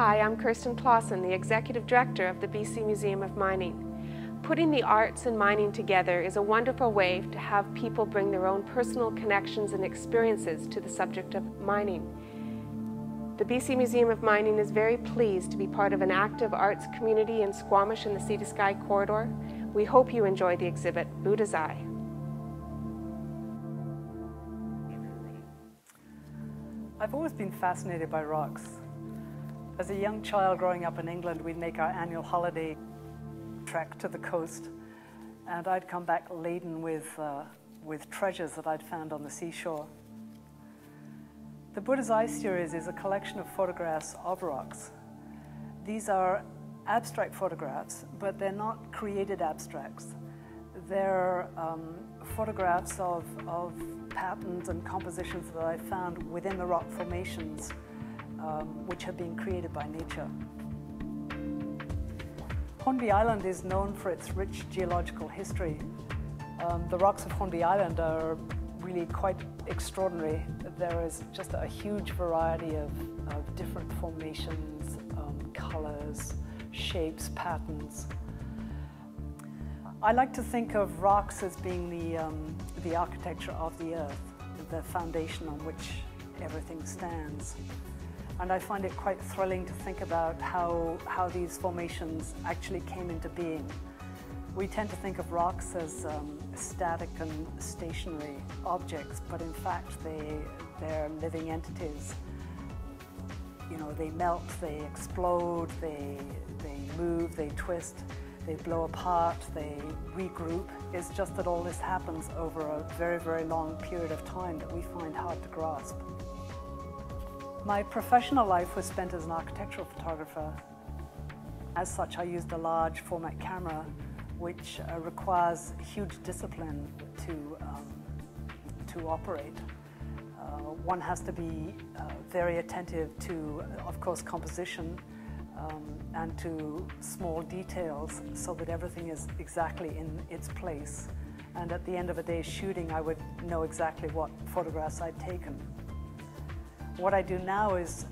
Hi, I'm Kirsten Clausen, the Executive Director of the BC Museum of Mining. Putting the arts and mining together is a wonderful way to have people bring their own personal connections and experiences to the subject of mining. The BC Museum of Mining is very pleased to be part of an active arts community in Squamish and the Sea to Sky corridor. We hope you enjoy the exhibit, Buddha's Eye. I've always been fascinated by rocks. As a young child growing up in England, we'd make our annual holiday trek to the coast, and I'd come back laden with treasures that I'd found on the seashore. The Buddha's Eye series is a collection of photographs of rocks. These are abstract photographs, but they're not created abstracts. They're photographs of patterns and compositions that I found within the rock formations, which have been created by nature. Hornby Island is known for its rich geological history. The rocks of Hornby Island are really quite extraordinary. There is just a huge variety of different formations, colors, shapes, patterns. I like to think of rocks as being the architecture of the earth, the foundation on which everything stands. And I find it quite thrilling to think about how these formations actually came into being. We tend to think of rocks as static and stationary objects, but in fact they're living entities. You know, they melt, they explode, they move, they twist, they blow apart, they regroup. It's just that all this happens over a very, very long period of time that we find hard to grasp. My professional life was spent as an architectural photographer. As such, I used a large format camera, which requires huge discipline to operate. One has to be very attentive to, of course, composition and to small details so that everything is exactly in its place. And at the end of a day's shooting, I would know exactly what photographs I'd taken. What I do now is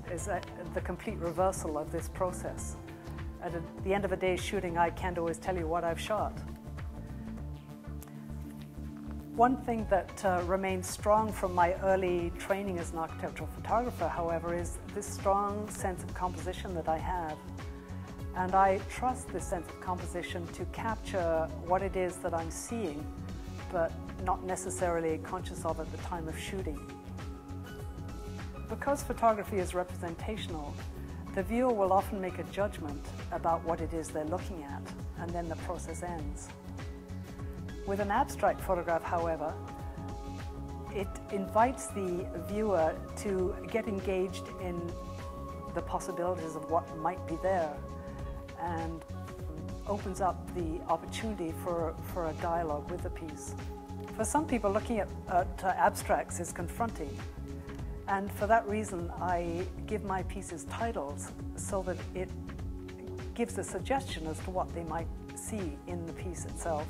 the complete reversal of this process. At the end of a day's shooting, I can't always tell you what I've shot. One thing that remains strong from my early training as an architectural photographer, however, is this strong sense of composition that I have. And I trust this sense of composition to capture what it is that I'm seeing, but not necessarily conscious of at the time of shooting. Because photography is representational, the viewer will often make a judgment about what it is they're looking at, and then the process ends. With an abstract photograph, however, it invites the viewer to get engaged in the possibilities of what might be there, and opens up the opportunity for a dialogue with the piece. For some people, looking at abstracts is confronting. And for that reason, I give my pieces titles so that it gives a suggestion as to what they might see in the piece itself.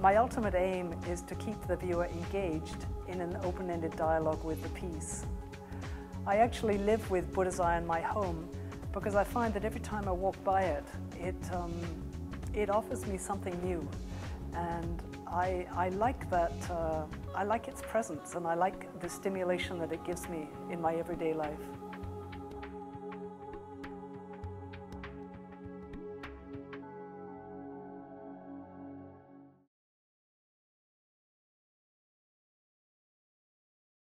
My ultimate aim is to keep the viewer engaged in an open-ended dialogue with the piece. I actually live with Buddha's Eye in my home because I find that every time I walk by it, it offers me something new. And I like that, I like its presence, and I like the stimulation that it gives me in my everyday life.